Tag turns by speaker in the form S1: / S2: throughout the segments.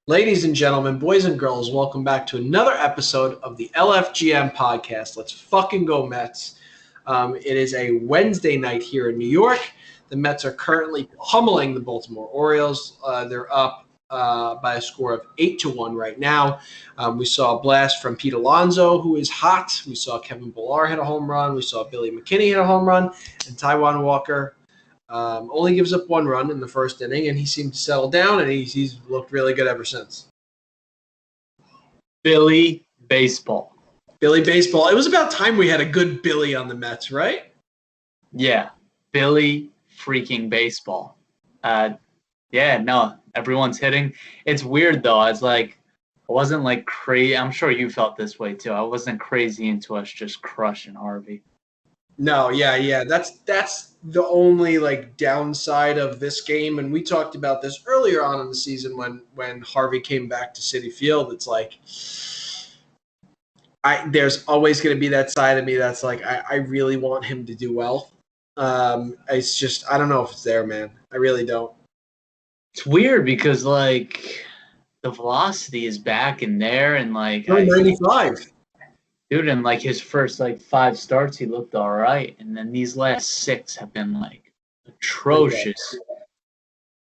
S1: Ladies and gentlemen, boys and girls, welcome back to another episode of the LFGM podcast. Let's fucking go Mets. It is a Wednesday night here in New York. The Mets are currently pummeling the Baltimore Orioles. They're up by a score of 8-1 right now. We saw a blast from Pete Alonso, who is hot. We saw Kevin Pillar hit a home run. We saw Billy McKinney hit a home run. And Taijuan Walker only gives up one run in the first inning, and he seemed to settle down, and he's looked really good ever since.
S2: Billy Baseball.
S1: Billy Baseball. It was about time we had a good Billy on the Mets, right?
S2: Yeah, Billy freaking Baseball. Everyone's hitting. It's weird, though. I wasn't like crazy. I'm sure you felt this way, too. I wasn't crazy into us just crushing Harvey.
S1: No, yeah. That's the only downside of this game, and we talked about this earlier on in the season when Harvey came back to Citi Field. It's like there's always going to be that side of me that's like I really want him to do well. It's just I don't know if it's there, man. I really don't.
S2: It's weird because the velocity is back in there, and
S1: 95.
S2: Dude, in his first 5 starts, he looked all right, and then these last 6 have been atrocious.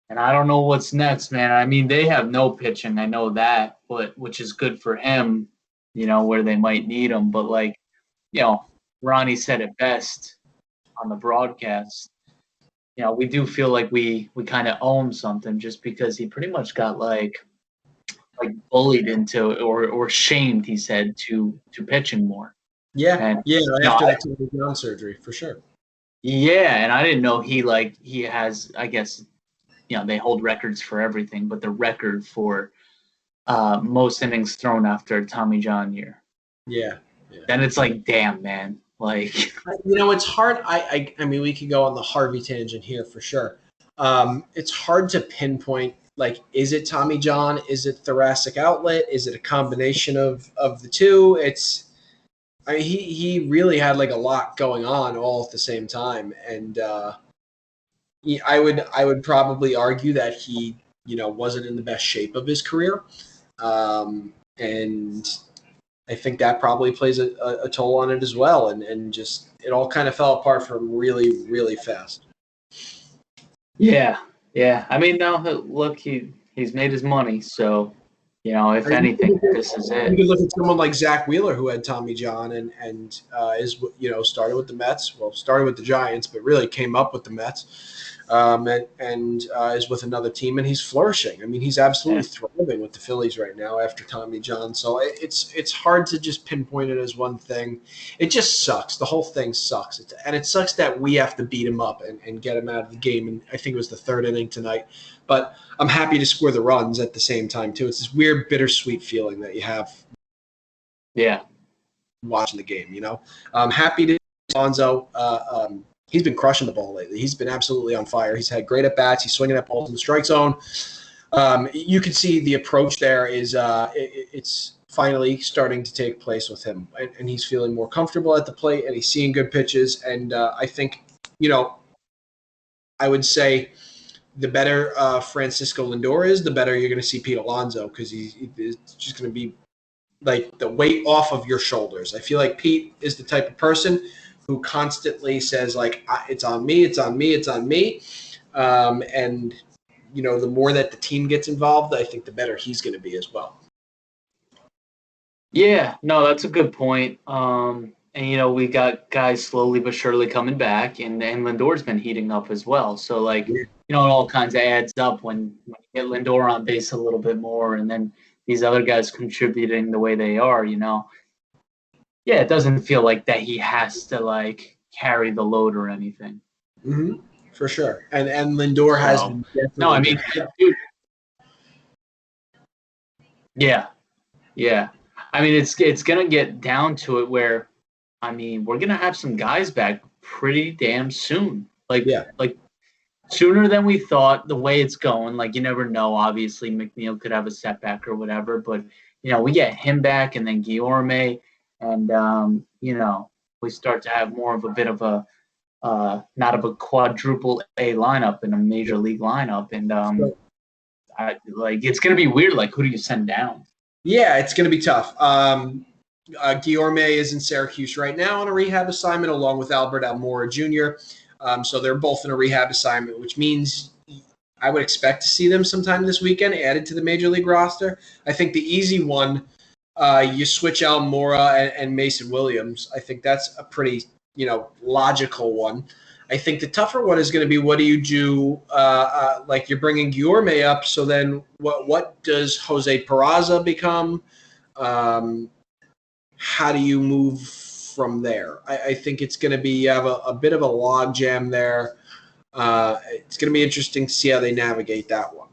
S2: And I don't know what's next, man. I mean, they have no pitching, I know that, but which is good for him, where they might need him. But Ronnie said it best on the broadcast. We do feel like we kind of owe him something just because he pretty much got bullied into or shamed, he said, to pitching more.
S1: Yeah, after that Tommy John surgery, for sure.
S2: Yeah, and I didn't know he has, I guess, they hold records for everything, but the record for most innings thrown after a Tommy John year.
S1: Yeah.
S2: Then it's damn, man.
S1: It's hard. I mean, we could go on the Harvey tangent here for sure. It's hard to pinpoint. Is it Tommy John? Is it thoracic outlet? Is it a combination of the two? He really had a lot going on all at the same time, and I would probably argue that he wasn't in the best shape of his career, and I think that probably plays a toll on it as well, and just it all kind of fell apart for him really, really fast.
S2: Yeah. I mean, now look, he's made his money, so if anything, this is it.
S1: You could look at someone like Zach Wheeler, who had Tommy John and is started with the Mets. Well, started with the Giants, but really came up with the Mets, and is with another team, and he's flourishing. I mean, he's absolutely thriving with the Phillies right now after Tommy John. So it's hard to just pinpoint it as one thing. It just sucks. The whole thing sucks, and it sucks that we have to beat him up and get him out of the game. And I think it was the 3rd inning tonight. But I'm happy to score the runs at the same time, too. It's this weird, bittersweet feeling that you have watching the game, I'm happy to Alonso. He's been crushing the ball lately. He's been absolutely on fire. He's had great at-bats. He's swinging at balls in the strike zone. You can see the approach there is it's finally starting to take place with him. And he's feeling more comfortable at the plate, and he's seeing good pitches. And I think, I would say – the better Francisco Lindor is, the better you're going to see Pete Alonso, because he's just going to be the weight off of your shoulders. I feel like Pete is the type of person who constantly says it's on me, it's on me, it's on me. And, the more that the team gets involved, I think the better he's going to be as well.
S2: Yeah, no, that's a good point. And, we got guys slowly but surely coming back, and Lindor's been heating up as well. So, it all kinds of adds up when you get Lindor on base a little bit more, and then these other guys contributing the way they are, Yeah, it doesn't feel like that he has to, carry the load or anything.
S1: Mm-hmm. For sure. And Lindor has been definitely.
S2: No, I mean, dude. Yeah. I mean, it's going to get down to it where, I mean, we're going to have some guys back pretty damn soon. Sooner than we thought, the way it's going. You never know. Obviously, McNeil could have a setback or whatever. But, we get him back, and then Guillorme. And, we start to have more of a bit of a not of a quadruple A lineup in a major league lineup. And like it's going to be weird. Like, who do you send down?
S1: Yeah, it's going to be tough. Guillorme is in Syracuse right now on a rehab assignment along with Albert Almora Jr. So they're both in a rehab assignment, which means I would expect to see them sometime this weekend added to the Major League roster. I think the easy one, you switch Almora and Mason Williams. I think that's a pretty, logical one. I think the tougher one is going to be what do you do? Like you're bringing Guillorme up, so then what does Jose Peraza become? How do you move from there? I think it's going to be you have a bit of a log jam there. It's going to be interesting to see how they navigate that one.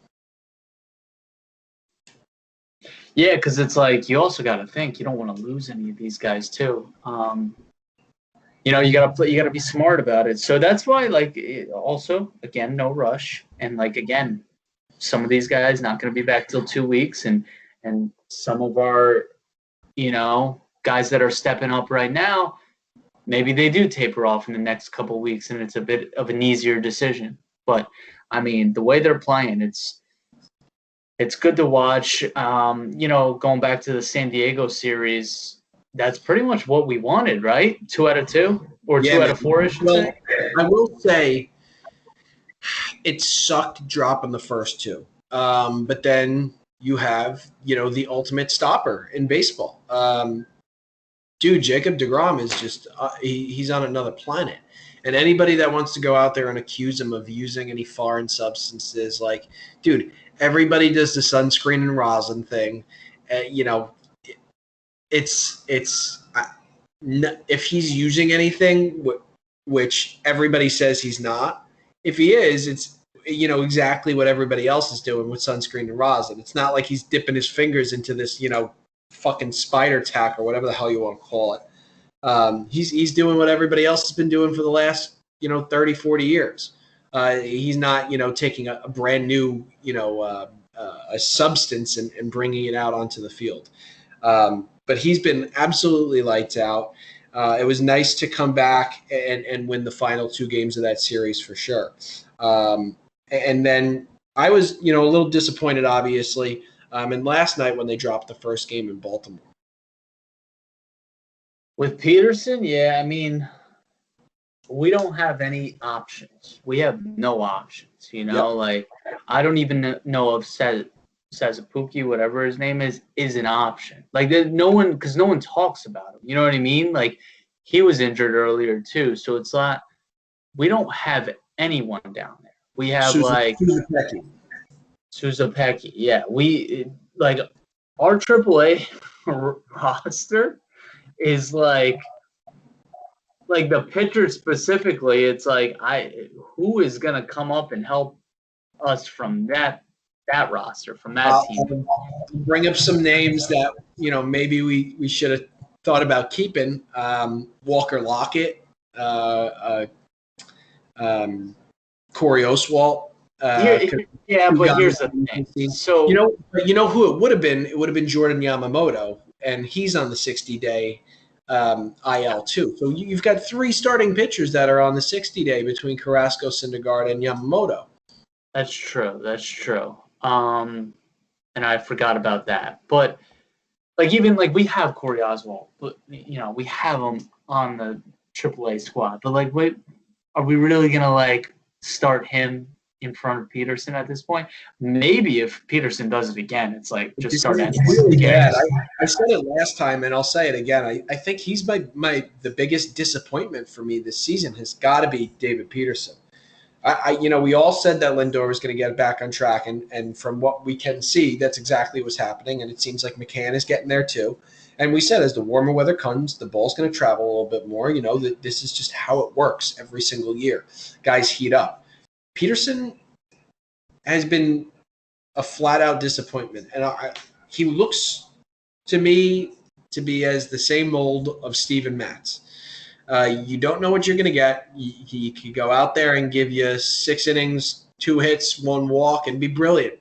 S2: Yeah, because it's like you also got to think you don't want to lose any of these guys too. You gotta be smart about it. So that's why, also again, no rush, and again, some of these guys not going to be back till 2 weeks, and some of our, guys that are stepping up right now, maybe they do taper off in the next couple of weeks, and it's a bit of an easier decision. But I mean, the way they're playing, it's good to watch. Going back to the San Diego series. That's pretty much what we wanted, right? 2 out of 2 or 2 out of 4, I should say.
S1: I will say it sucked dropping the first 2. But then you have, the ultimate stopper in baseball. Dude, Jacob deGrom is just he's on another planet. And anybody that wants to go out there and accuse him of using any foreign substances, dude, everybody does the sunscreen and rosin thing. It's if he's using anything, which everybody says he's not, if he is, it's exactly what everybody else is doing with sunscreen and rosin. It's not like he's dipping his fingers into this fucking Spider Tack or whatever the hell you want to call it. He's doing what everybody else has been doing for the last 30, 40 years. He's not taking a brand new a substance and bringing it out onto the field. But he's been absolutely lights out. It was nice to come back and win the final 2 games of that series for sure. And then I was, a little disappointed, obviously. And last night when they dropped the first game in Baltimore.
S2: With Peterson, yeah, I mean, we don't have any options. We have no options, Yep. I don't even know if Sazapuki, whatever his name is an option. Because no one talks about him. You know what I mean? He was injured earlier too, so it's not. We don't have anyone down there. We have Suzapeki. Yeah, we our AAA roster is the pitcher specifically. It's who is gonna come up and help us from that roster, from that team.
S1: Bring up some names that maybe we should have thought about keeping. Walker Lockett, Corey Oswalt.
S2: But here's the thing. So
S1: who it would have been? It would have been Jordan Yamamoto, and he's on the 60-day IL too. So you've got 3 starting pitchers that are on the 60-day between Carrasco, Syndergaard, and Yamamoto.
S2: That's true. And I forgot about that. But even we have Corey Oswalt, but we have him on the AAA squad. But wait, are we really gonna start him in front of Peterson at this point? Maybe if Peterson does it again, it's just start at
S1: really bad. I said it last time, and I'll say it again. I think he's the biggest disappointment for me this season has got to be David Peterson. We all said that Lindor was going to get back on track, and from what we can see, that's exactly what's happening, and it seems like McCann is getting there too. And we said as the warmer weather comes, the ball's going to travel a little bit more. That this is just how it works every single year. Guys heat up. Peterson has been a flat-out disappointment, and he looks to me to be as the same mold of Steven Matz. You don't know what you're going to get. He could go out there and give you 6 innings, 2 hits, 1 walk, and be brilliant.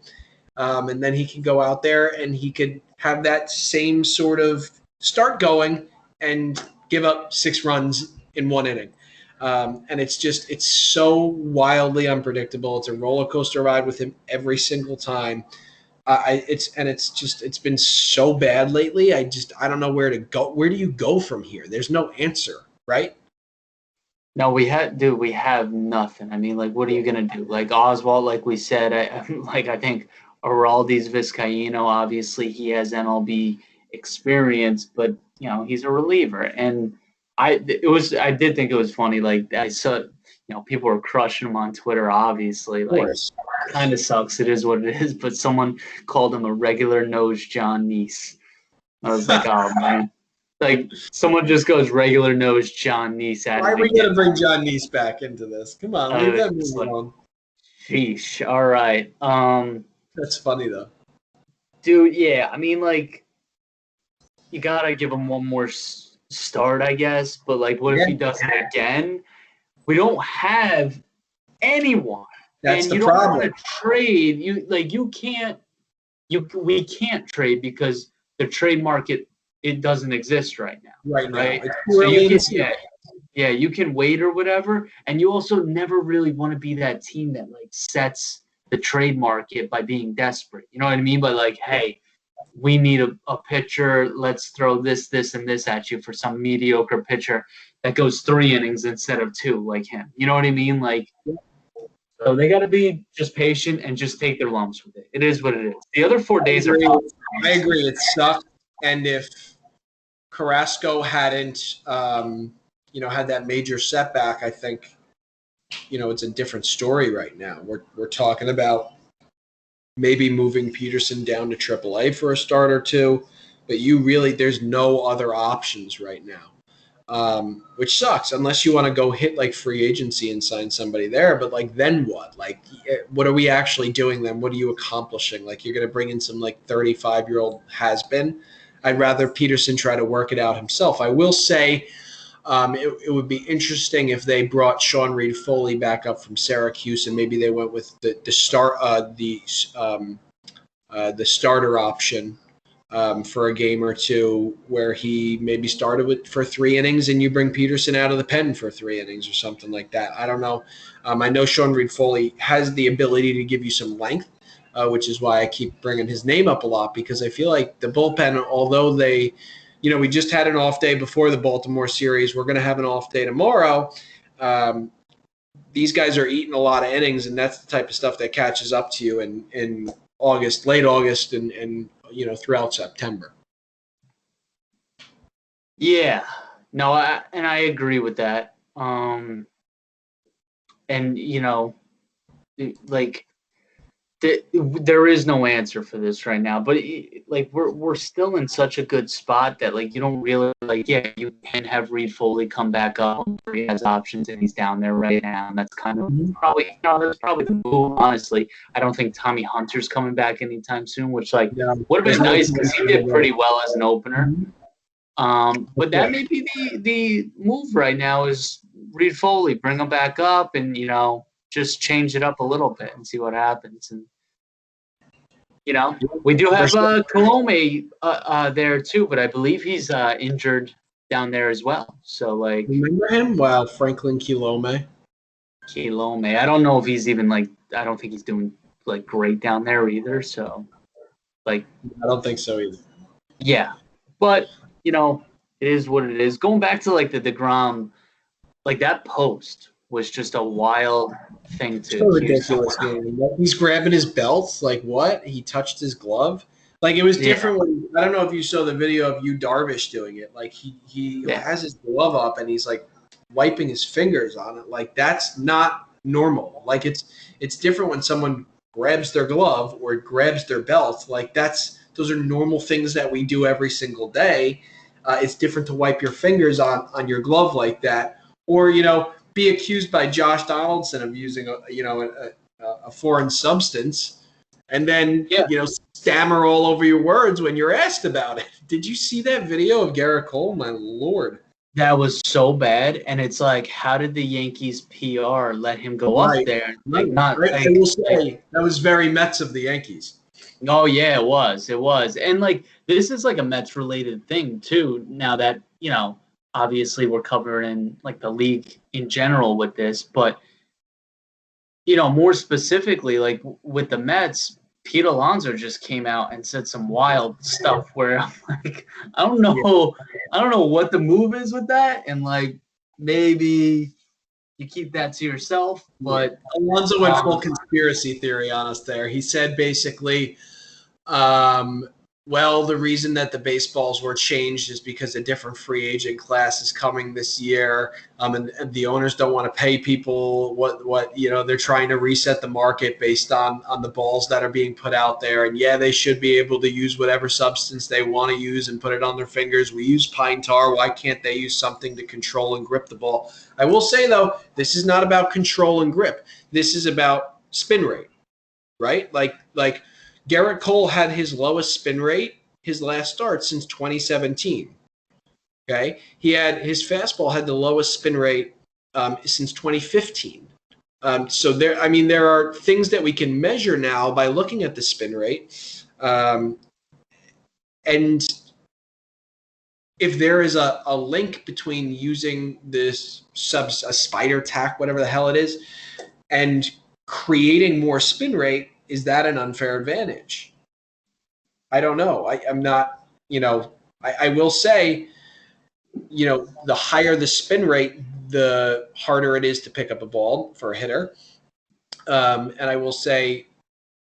S1: And then he can go out there and he could have that same sort of start going and give up 6 runs in 1 inning. And it's so wildly unpredictable. It's a roller coaster ride with him every single time. It's been so bad lately. I don't know where to go. Where do you go from here? There's no answer, right?
S2: No, we have nothing. I mean, like, what are you gonna do? Like Oswald, like we said, I think Araldis Vizcaino, obviously he has MLB experience, but he's a reliever, and I did think it was funny. Like I saw, people were crushing him on Twitter. Obviously, like, kind of sucks. It is what it is. But someone called him a regular nosed John Neese. I was like, oh man. Like, someone just goes regular nose John Neese at
S1: Why
S2: it.
S1: are we going to bring John Neese back into this? Come on, leave that alone.
S2: Sheesh. All right.
S1: That's funny, though.
S2: Dude, yeah. I mean, like, you got to give him one more start, I guess. But, like, what if he does it again? We don't have anyone.
S1: That's the
S2: problem. And you don't want to trade. We can't trade because the trade market, it doesn't exist right now. Right? So you can wait or whatever, and you also never really want to be that team that like sets the trade market by being desperate. You know what I mean? By like, hey, we need a pitcher. Let's throw this, and this at you for some mediocre pitcher that goes 3 innings instead of 2, like him. You know what I mean? Like, so they got to be just patient and just take their lumps with it. It is what it is. The other 4 days are tough.
S1: I agree. It sucks. And if Carrasco hadn't, had that major setback, I think, it's a different story right now. We're talking about maybe moving Peterson down to AAA for a start or two, but there's no other options right now, which sucks unless you want to go hit like free agency and sign somebody there. But like, then what? Like, what are we actually doing then? What are you accomplishing? Like, you're going to bring in some like 35-year-old has-been. I'd rather Peterson try to work it out himself. I will say it would be interesting if they brought Sean Reed-Foley back up from Syracuse and maybe they went with the starter option for a game or two where he maybe started for 3 innings and you bring Peterson out of the pen for 3 innings or something like that. I don't know. I know Sean Reed-Foley has the ability to give you some length. Which is why I keep bringing his name up a lot because I feel like the bullpen, although we just had an off day before the Baltimore series, we're going to have an off day tomorrow. These guys are eating a lot of innings, and that's the type of stuff that catches up to you in August, late August, and throughout September.
S2: Yeah, no, I agree with that. There is no answer for this right now, but we're still in such a good spot that you don't really you can have Reed-Foley come back up. He has options and he's down there right now, and that's kind of probably the move. Honestly, I don't think Tommy Hunter's coming back anytime soon, which would have been nice because he did pretty well as an opener. But that may be the move right now is Reed-Foley, bring him back up and just change it up a little bit and see what happens. And we do have Colome there too, but I believe he's injured down there as well. So
S1: remember him? Wow, Franklin Kilome.
S2: I don't know if he's even I don't think he's doing great down there either. So I
S1: don't think so either.
S2: Yeah, but it is what it is. Going back to the DeGrom, that post was just a wild thing to
S1: so ridiculous, man. He's grabbing his belt. What? He touched his glove. It was different when I don't know if you saw the video of Yu Darvish doing it. He has his glove up and he's wiping his fingers on it. That's not normal. It's different when someone grabs their glove or grabs their belt. Those are normal things that we do every single day. It's different to wipe your fingers on your glove like that, or be accused by Josh Donaldson of using a foreign substance, and then stammer all over your words when you're asked about it. Did you see that video of Garrett Cole? My Lord,
S2: that was so bad. And it's how did the Yankees PR let him go up there?
S1: I will say that was very Mets of the Yankees.
S2: Oh yeah, it was, and this is a Mets related thing too. Now that obviously we're covering like the league in general with this, but more specifically, like with the Mets, Pete Alonso just came out and said some wild stuff where I'm like, I don't know what the move is with that, and like maybe you keep that to yourself. But
S1: Alonso went full conspiracy theory on us there. He said basically, well, the reason that the baseballs were changed is because a different free agent class is coming this year, and the owners don't want to pay people what they're trying to reset the market based on the balls that are being put out there. And yeah, they should be able to use whatever substance they want to use and put it on their fingers. We use pine tar. Why can't they use something to control and grip the ball? I will say though, this is not about control and grip. This is about spin rate, right? Like Garrett Cole had his lowest spin rate his last start since 2017. Okay, his fastball had the lowest spin rate since 2015. So there are things that we can measure now by looking at the spin rate, and if there is a link between using this a Spider Tack, whatever the hell it is, and creating more spin rate, is that an unfair advantage? I don't know. I'm not, I will say, the higher the spin rate, the harder it is to pick up a ball for a hitter. And I will say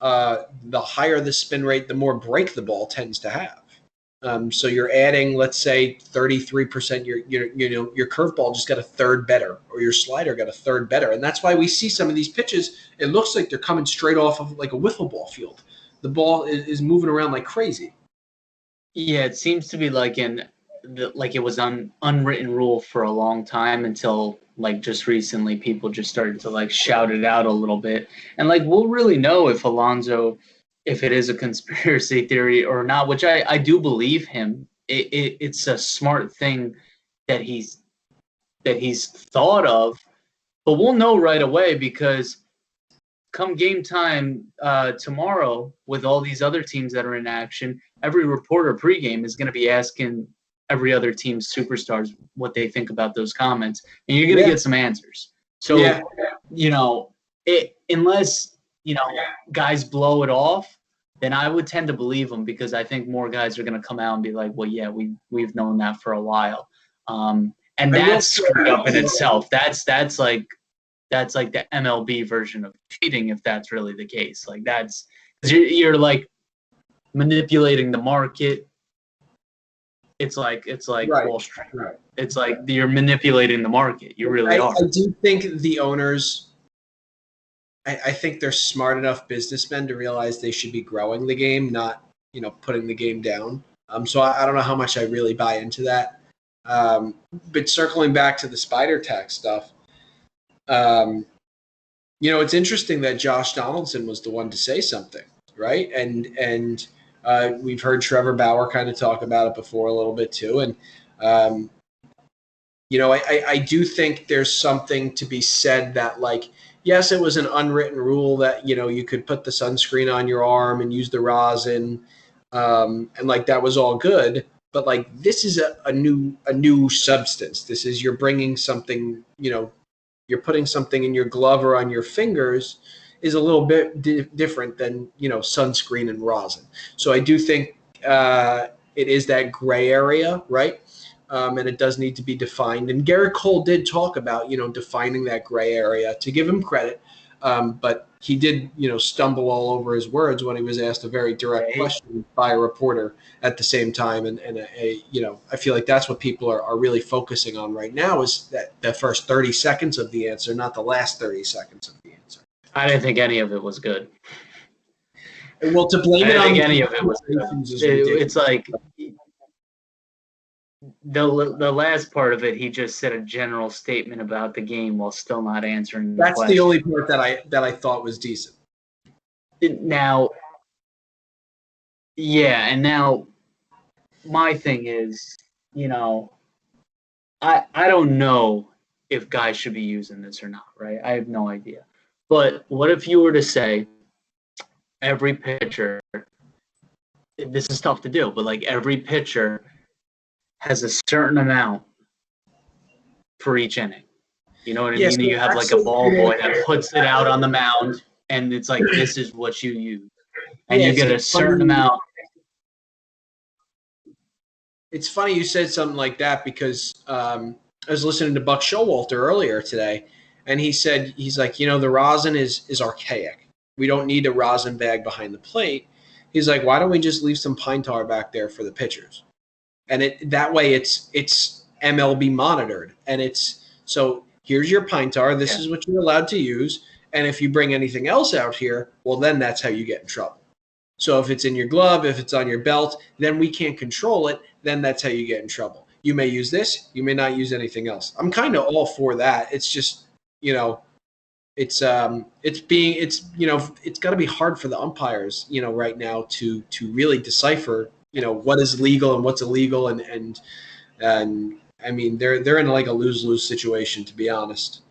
S1: the higher the spin rate, the more break the ball tends to have. So you're adding, let's say, 33%. Your curveball just got a third better, or your slider got a third better, and that's why we see some of these pitches. It looks like they're coming straight off of like a wiffle ball field. The ball is moving around like crazy.
S2: Yeah, it seems to be like it was an unwritten rule for a long time until like just recently people just started to like shout it out a little bit, and like we'll really know if Alonso, if it is a conspiracy theory or not, which I do believe him. It's a smart thing that he's thought of, but we'll know right away because come game time tomorrow with all these other teams that are in action, every reporter pregame is going to be asking every other team's superstars what they think about those comments, and you're going to get some answers. So, unless guys blow it off, then I would tend to believe them because I think more guys are going to come out and be like, well, yeah, we've known that for a while. And that's screwed up in itself. That's like the MLB version of cheating, if that's really the case. Like that's because you're like manipulating the market. It's like right. Wall Street. Right. It's like you're manipulating the market. You really are.
S1: I do think the owners. I think they're smart enough businessmen to realize they should be growing the game, not putting the game down. So I don't know how much I really buy into that. But circling back to the Spider Tack stuff, it's interesting that Josh Donaldson was the one to say something, right? And we've heard Trevor Bauer kind of talk about it before a little bit too. And I do think there's something to be said that like. Yes, it was an unwritten rule that, you could put the sunscreen on your arm and use the rosin, and like that was all good. But like this is a new substance. This is you're bringing something, you're putting something in your glove or on your fingers is a little bit different than sunscreen and rosin. So I do think it is that gray area, right? And it does need to be defined. And Garrett Cole did talk about, defining that gray area, to give him credit. But he did, stumble all over his words when he was asked a very direct question by a reporter at the same time. And I feel like that's what people are really focusing on right now is that the first 30 seconds of the answer, not the last 30 seconds of the answer.
S2: I didn't think any of it was good.
S1: Well, to blame it on
S2: any of it was good. It's like the last part of it, he just said a general statement about the game while still not answering the question.
S1: That's the only part that I thought was decent.
S2: Now, and now my thing is, I don't know if guys should be using this or not, right? I have no idea. But what if you were to say every pitcher, this is tough to do, but like every pitcher has a certain amount for each inning. You know what I
S1: Yes,
S2: mean? You have like a ball boy that puts it out on the mound, and it's like, this is what you use. And you get a certain amount.
S1: It's funny you said something like that because I was listening to Buck Showalter earlier today, and he's like, the rosin is archaic. We don't need a rosin bag behind the plate. He's like, why don't we just leave some pine tar back there for the pitchers? And that way it's MLB monitored, and it's so here's your pine tar. This is what you're allowed to use, and if you bring anything else out here, well, then that's how you get in trouble. So if it's in your glove, if it's on your belt, then we can't control it. Then that's how you get in trouble. You may use this. You may not use anything else. I'm kind of all for that. It's just, it's got to be hard for the umpires, right now to really decipher, what is legal and what's illegal, and I mean they're in like a lose-lose situation, to be honest.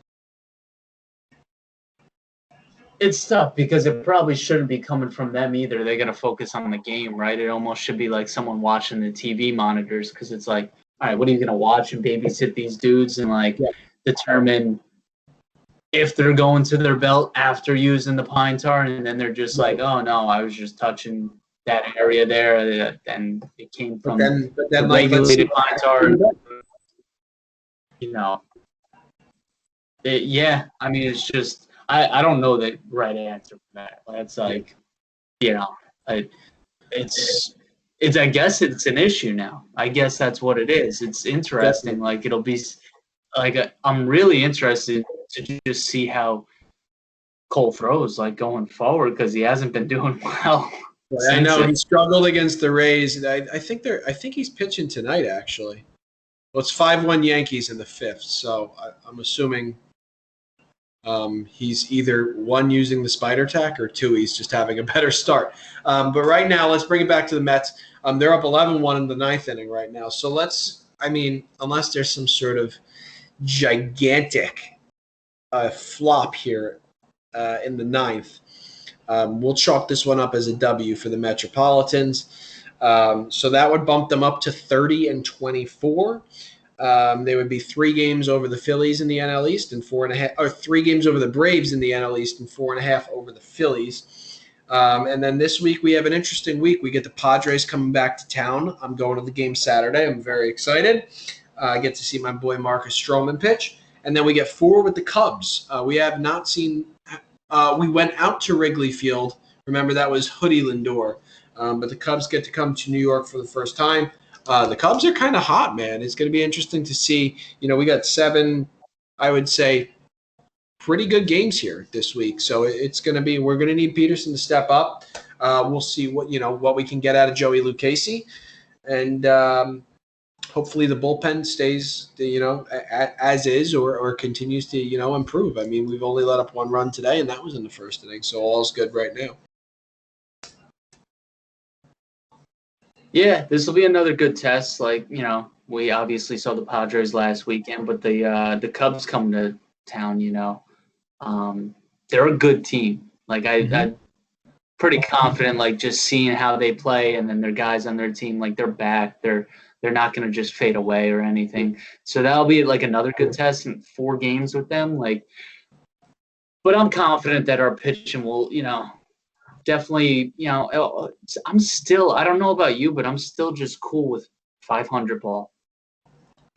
S2: It's tough because it probably shouldn't be coming from them either. They got to focus on the game, right? It almost should be like someone watching the TV monitors, because it's like, all right, what are you going to watch and babysit these dudes and determine if they're going to their belt after using the pine tar, and then they're just like, oh no, I was just touching that area there, and it came from the regulated pine tar. I mean, it's just. I don't know the right answer for that. It's like, it's I guess it's an issue now. I guess that's what it is. It's interesting. Definitely. Like, it'll be like I'm really interested to just see how Cole throws going forward, because he hasn't been doing well.
S1: I know he struggled against the Rays. I think he's pitching tonight, actually. Well, it's 5-1 Yankees in the fifth, so I'm assuming. He's either one using the Spider Tack, or two, he's just having a better start. But right now, let's bring it back to the Mets. They're up 11-1 in the ninth inning right now. So unless there's some sort of gigantic flop here in the ninth, we'll chalk this one up as a W for the Metropolitans. So that would bump them up to 30-24. They would be 3 games over the Phillies in the NL East, and 4.5, or 3 games over the Braves in the NL East, and 4.5 over the Phillies. And then this week we have an interesting week. We get the Padres coming back to town. I'm going to the game Saturday. I'm very excited. I get to see my boy Marcus Stroman pitch. And then we get 4 with the Cubs. We have not seen we went out to Wrigley Field. Remember, that was Hoodie Lindor. But the Cubs get to come to New York for the first time. The Cubs are kind of hot, man. It's going to be interesting to see. We got 7, I would say, pretty good games here this week. So it's going to be, we're going to need Peterson to step up. We'll see what we can get out of Joey Lucchesi, and hopefully the bullpen stays, as is, or continues to, improve. I mean, we've only let up 1 run today, and that was in the first inning. So all's good right now.
S2: Yeah, this will be another good test. We obviously saw the Padres last weekend, but the Cubs come to town. They're a good team. I'm pretty confident. Just seeing how they play, and then their guys on their team, they're back. They're not going to just fade away or anything. So that'll be another good test in 4 games with them. But I'm confident that our pitching will, definitely, I'm still, I don't know about you, but I'm still just cool with 500 ball.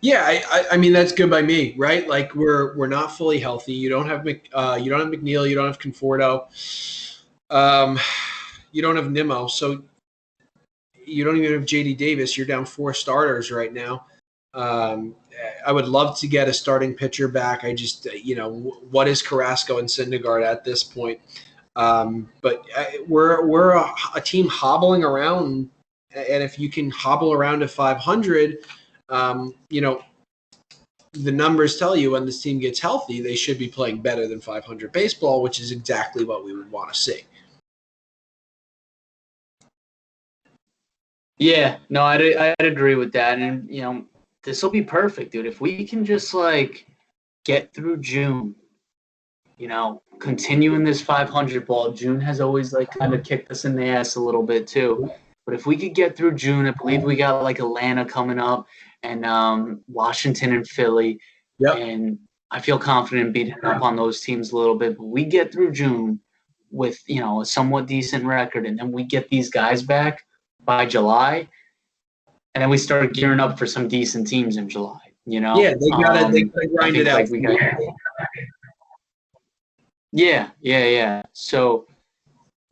S1: Yeah, I mean, that's good by me, right? We're not fully healthy. You don't have McNeil, you don't have Conforto, you don't have Nimmo, so you don't even have JD Davis. You're down 4 starters right now. I would love to get a starting pitcher back. I just, what is Carrasco and Syndergaard at this point? But we're a team hobbling around, and if you can hobble around to 500, the numbers tell you when this team gets healthy, they should be playing better than 500 baseball, which is exactly what we would want to see. Yeah, no, I'd agree with that, and this will be perfect, dude. If we can just get through June. Continuing this 500 ball. June has always kind of kicked us in the ass a little bit too. But if we could get through June, I believe we got Atlanta coming up, and Washington and Philly. Yep.
S2: And I feel confident beating up on those teams a little bit. But we get through June with, a somewhat decent record, and then we get these guys back by July, and then we start gearing up for some decent teams in July.
S1: Yeah, they
S2: I
S1: grind it
S2: think
S1: out.
S2: like we got. Yeah. So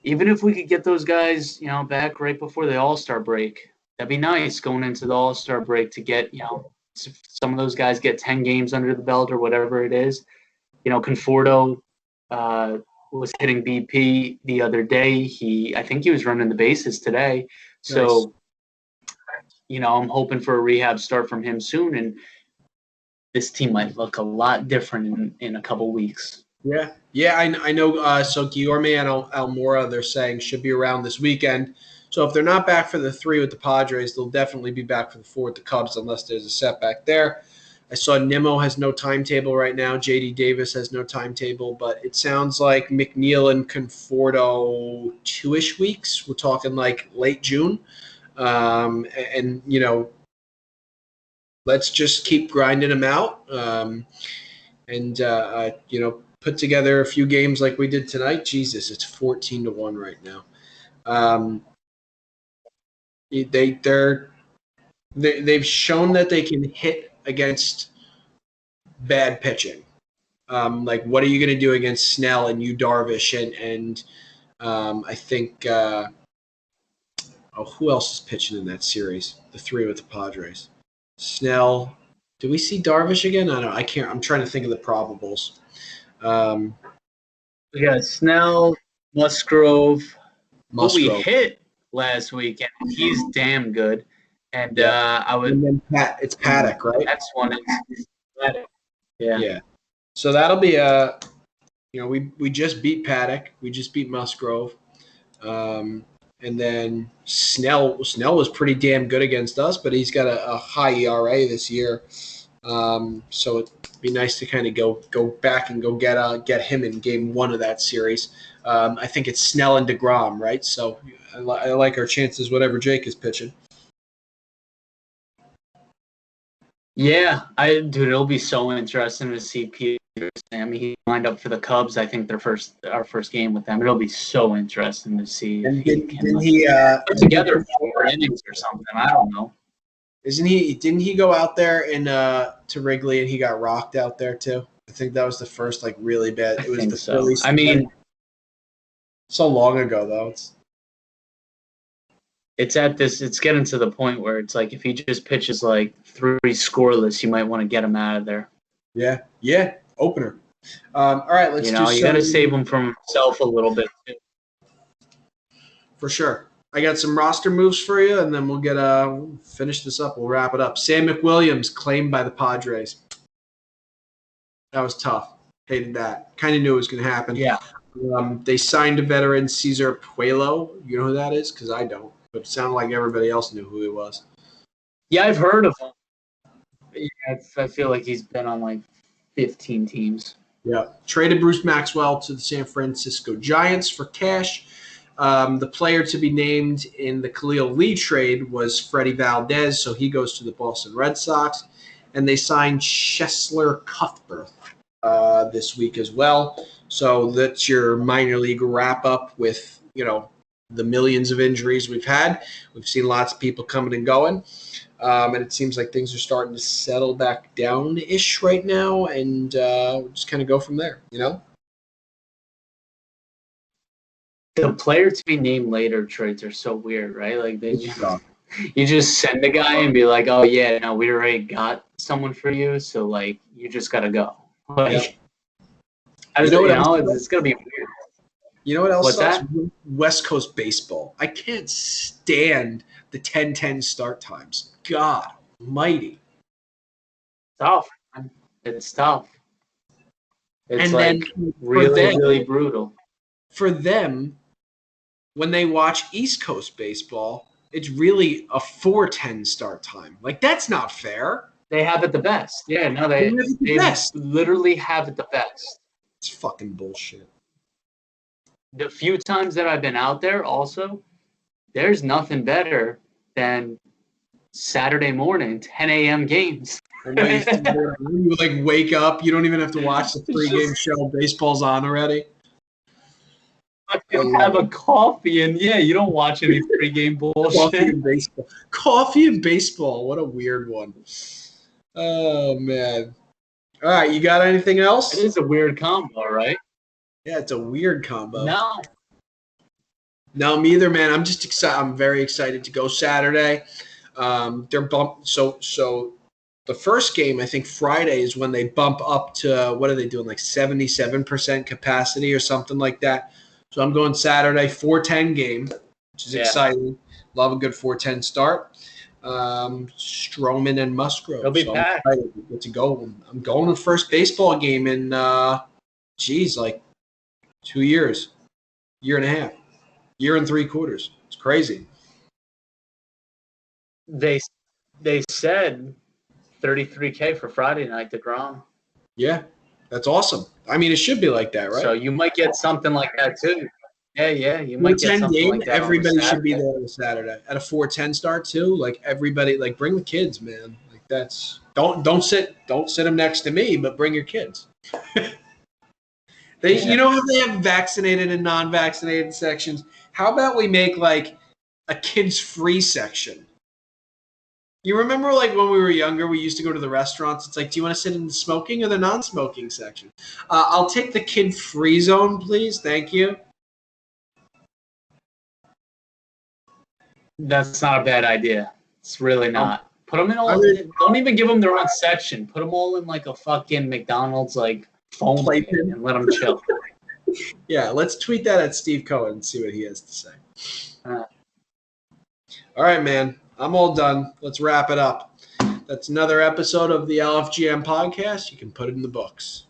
S2: even if we could get those guys, back right before the All-Star break, that'd be nice going into the All-Star break to get, some of those guys get 10 games under the belt or whatever it is. Conforto was hitting BP the other day. I think he was running the bases today. So, I'm hoping for a rehab start from him soon, and this team might look a lot different in a couple weeks.
S1: Yeah, I know. So Guillermo and Almora, they're saying should be around this weekend. So if they're not back for the 3 with the Padres, they'll definitely be back for the 4 with the Cubs, unless there's a setback there. I saw Nimmo has no timetable right now. JD Davis has no timetable, but it sounds like McNeil and Conforto 2-ish weeks. We're talking like late June, and let's just keep grinding them out, and put together a few games like we did tonight. Jesus, it's 14-1 right now. They've shown that they can hit against bad pitching. Like, what are you going to do against Snell and Yu Darvish and I think who else is pitching in that series? The 3 with the Padres. Snell. Do we see Darvish again? I don't. I can't. I'm trying to think of the probables.
S2: We got Snell, Musgrove. Who we
S1: Musgrove.
S2: hit last week, and he's damn good. And
S1: And then it's Paddock, right?
S2: Next one is Paddock. Yeah.
S1: So that'll be we just beat Paddock, we just beat Musgrove, and then Snell was pretty damn good against us, but he's got a high ERA this year. So it'd be nice to kind of go back and go get him in game 1 of that series. I think it's Snell and DeGrom, right? So I like our chances, whatever Jake is pitching.
S2: Yeah, it'll be so interesting to see Peterson. I mean, he lined up for the Cubs. I think our first game with them. It'll be so interesting to see if he can put together 4 innings or something. I don't know.
S1: Didn't he go out there to Wrigley and he got rocked out there too? I think that was the first really bad. It was the Phillies.
S2: I mean,
S1: so long ago though.
S2: It's getting to the point where it's like if he just pitches like 3 scoreless, you might want to get him out of there.
S1: Yeah, opener. All right, let's do
S2: you got to save him from himself a little bit too.
S1: For sure. I got some roster moves for you, and then we'll finish this up. We'll wrap it up. Sam McWilliams claimed by the Padres. That was tough. Hated that. Kind of knew it was going to happen.
S2: Yeah.
S1: They signed a veteran, Cesar Puello. You know who that is? Because I don't. But it sounded like everybody else knew who he was.
S2: Yeah, I've heard of him. Yeah, I feel like he's been on like 15 teams.
S1: Yeah. Traded Bruce Maxwell to the San Francisco Giants for cash. The player to be named in the Khalil Lee trade was Freddie Valdez, so he goes to the Boston Red Sox. And they signed Cheslor Cuthbert this week as well. So that's your minor league wrap-up with, the millions of injuries we've had. We've seen lots of people coming and going. And it seems like things are starting to settle back down-ish right now, and we'll just kind of go from there,
S2: The player to be named later trades are so weird, right? Like you just send a guy and be like, oh yeah, no, we already got someone for you, so like you just gotta go. Like, it's gonna be weird.
S1: You know what else?
S2: What's that?
S1: West Coast baseball. I can't stand the 10-10 start times. God almighty.
S2: Tough. It's tough. It's really brutal.
S1: For them, when they watch East Coast baseball, it's really a 4:10 start time. Like, that's not fair.
S2: They have it the best. Yeah, no, they literally have it the best.
S1: It's fucking bullshit.
S2: The few times that I've been out there also, there's nothing better than Saturday morning, 10 a.m. games.
S1: And when you like wake up, you don't even have to watch the pregame show. Baseball's on already.
S2: Have a coffee and you don't watch any pregame bullshit.
S1: Coffee and baseball. What a weird one. Oh man. All right, you got anything else?
S2: It is a weird combo, right?
S1: Yeah, it's a weird combo.
S2: No,
S1: me either, man. I'm just excited. I'm very excited to go Saturday. They're bumped. So the first game, I think Friday is when they bump up to, what are they doing, like 77% capacity or something like that. So I'm going Saturday, 4:10 game, which is exciting. Love a good 4:10 start. Stroman and Musgrove.
S2: They'll be packed.
S1: I'm excited to get to go. I'm going to the first baseball game in, like 2 years, year and a half, year and 3/4. It's crazy.
S2: They said $33K for Friday night to Grom.
S1: Yeah, that's awesome. I mean, it should be like that, right?
S2: So you might get something like that too. Yeah, you might get something like that.
S1: Everybody should be there on Saturday at a 4:10 start too. Like everybody, like bring the kids, man. Like that's don't sit them next to me, but bring your kids. You know how they have vaccinated and non-vaccinated sections? How about we make like a kids free section? You remember like when we were younger, we used to go to the restaurants. It's like, do you want to sit in the smoking or the non-smoking section? I'll take the kid-free zone, please. Thank you.
S2: That's not a bad idea. It's really not. Put them in all. Don't even give them their own section. Put them all in like a fucking McDonald's like phone plate and let them chill.
S1: Yeah, let's tweet that at Steve Cohen and see what he has to say. All right, man. I'm all done. Let's wrap it up. That's another episode of the LFGM podcast. You can put it in the books.